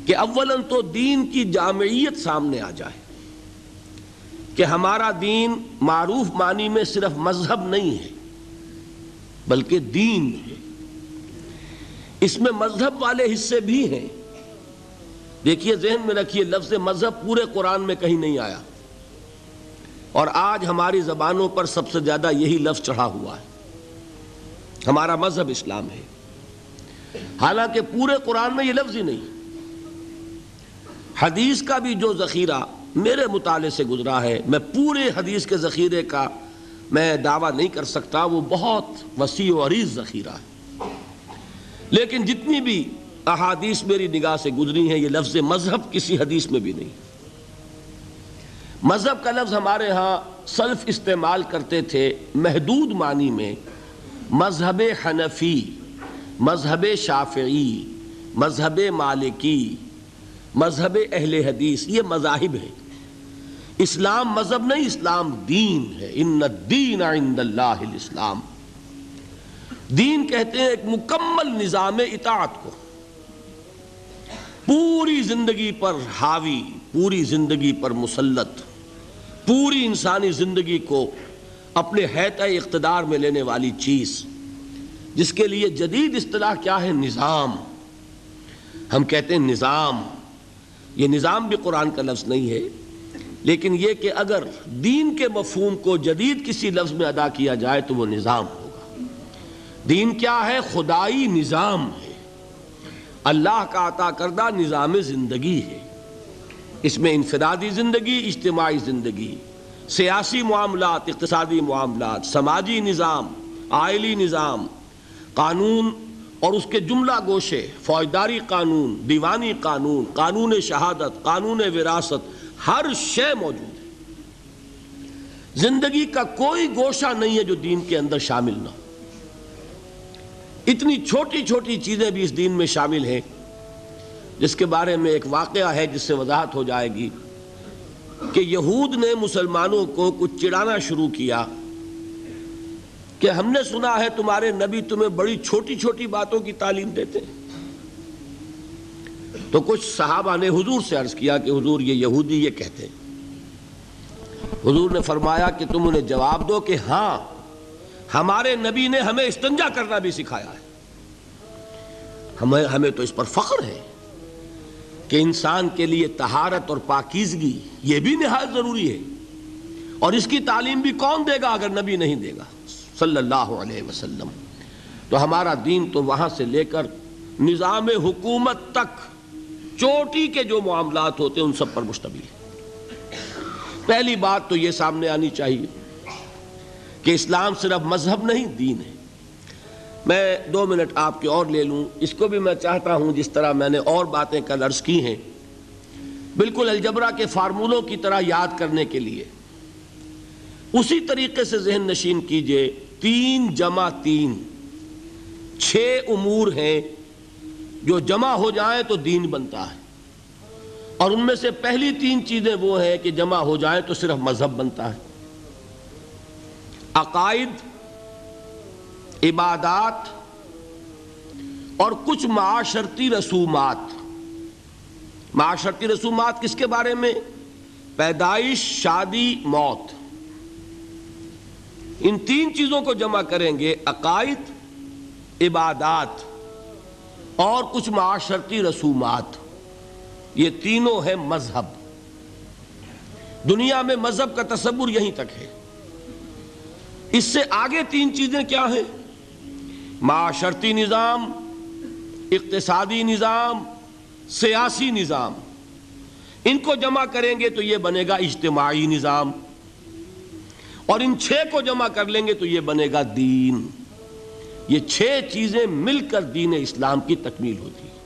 کہ اولاً تو دین کی جامعیت سامنے آ جائے کہ ہمارا دین معروف معنی میں صرف مذہب نہیں ہے بلکہ دین ہے۔ اس میں مذہب والے حصے بھی ہیں۔ دیکھیے، ذہن میں رکھیے، لفظ مذہب پورے قرآن میں کہیں نہیں آیا، اور آج ہماری زبانوں پر سب سے زیادہ یہی لفظ چڑھا ہوا ہے، ہمارا مذہب اسلام ہے، حالانکہ پورے قرآن میں یہ لفظ ہی نہیں۔ حدیث کا بھی جو ذخیرہ میرے مطالعے سے گزرا ہے، میں پورے حدیث کے ذخیرے کا میں دعویٰ نہیں کر سکتا، وہ بہت وسیع و عریض ذخیرہ ہے، لیکن جتنی بھی احادیث میری نگاہ سے گزری ہیں، یہ لفظ مذہب کسی حدیث میں بھی نہیں۔ مذہب کا لفظ ہمارے ہاں سلف استعمال کرتے تھے محدود معنی میں، مذہب حنفی، مذہب شافعی، مذہب مالکی، مذہب اہل حدیث، یہ مذاہب ہیں۔ اسلام مذہب نہیں، اسلام دین ہے۔ ان الدین عند اللہ الاسلام۔ دین کہتے ہیں ایک مکمل نظام اطاعت کو، پوری زندگی پر حاوی، پوری زندگی پر مسلط، پوری انسانی زندگی کو اپنے حیطۂ اقتدار میں لینے والی چیز، جس کے لیے جدید اصطلاح کیا ہے؟ نظام۔ ہم کہتے ہیں نظام، یہ نظام بھی قرآن کا لفظ نہیں ہے، لیکن یہ کہ اگر دین کے مفہوم کو جدید کسی لفظ میں ادا کیا جائے تو وہ نظام ہوگا۔ دین کیا ہے؟ خدائی نظام ہے، اللہ کا عطا کردہ نظام زندگی ہے۔ اس میں انفرادی زندگی، اجتماعی زندگی، سیاسی معاملات، اقتصادی معاملات، سماجی نظام، آئلی نظام، قانون اور اس کے جملہ گوشے، فوجداری قانون، دیوانی قانون، قانون شہادت، قانون وراثت، ہر شے موجود ہے۔ زندگی کا کوئی گوشہ نہیں ہے جو دین کے اندر شامل نہ ہو۔ اتنی چھوٹی چھوٹی چیزیں بھی اس دین میں شامل ہیں، جس کے بارے میں ایک واقعہ ہے جس سے وضاحت ہو جائے گی کہ یہود نے مسلمانوں کو کچھ چڑھانا شروع کیا کہ ہم نے سنا ہے تمہارے نبی تمہیں بڑی چھوٹی چھوٹی باتوں کی تعلیم دیتے ہیں۔ تو کچھ صحابہ نے حضور سے عرض کیا کہ حضور، یہ یہودی یہ کہتے ہیں۔ حضور نے فرمایا کہ تم انہیں جواب دو کہ ہاں، ہمارے نبی نے ہمیں استنجا کرنا بھی سکھایا ہے۔ ہمیں تو اس پر فخر ہے کہ انسان کے لیے طہارت اور پاکیزگی یہ بھی نہایت ضروری ہے، اور اس کی تعلیم بھی کون دے گا اگر نبی نہیں دے گا صلی اللہ علیہ وسلم۔ تو ہمارا دین تو وہاں سے لے کر نظام حکومت تک چوٹی کے جو معاملات ہوتے ہیں ان سب پر مشتمل ہے۔ پہلی بات تو یہ سامنے آنی چاہیے کہ اسلام صرف مذہب نہیں، دین ہے۔ میں 2 منٹ آپ کے اور لے لوں، اس کو بھی میں چاہتا ہوں جس طرح میں نے اور باتیں کل عرض کی ہیں، بالکل الجبرا کے فارمولوں کی طرح یاد کرنے کے لیے اسی طریقے سے ذہن نشین کیجئے۔ 3 جمع 3، 6 امور ہیں جو جمع ہو جائیں تو دین بنتا ہے، اور ان میں سے پہلی 3 چیزیں وہ ہیں کہ جمع ہو جائیں تو صرف مذہب بنتا ہے۔ عقائد، عبادات اور کچھ معاشرتی رسومات۔ معاشرتی رسومات کس کے بارے میں؟ پیدائش، شادی، موت۔ ان 3 چیزوں کو جمع کریں گے، عقائد، عبادات اور کچھ معاشرتی رسومات، یہ تینوں ہیں مذہب۔ دنیا میں مذہب کا تصور یہیں تک ہے۔ اس سے آگے 3 چیزیں کیا ہیں؟ معاشرتی نظام، اقتصادی نظام، سیاسی نظام۔ ان کو جمع کریں گے تو یہ بنے گا اجتماعی نظام، اور ان 6 کو جمع کر لیں گے تو یہ بنے گا دین۔ یہ 6 چیزیں مل کر دین اسلام کی تکمیل ہوتی ہے۔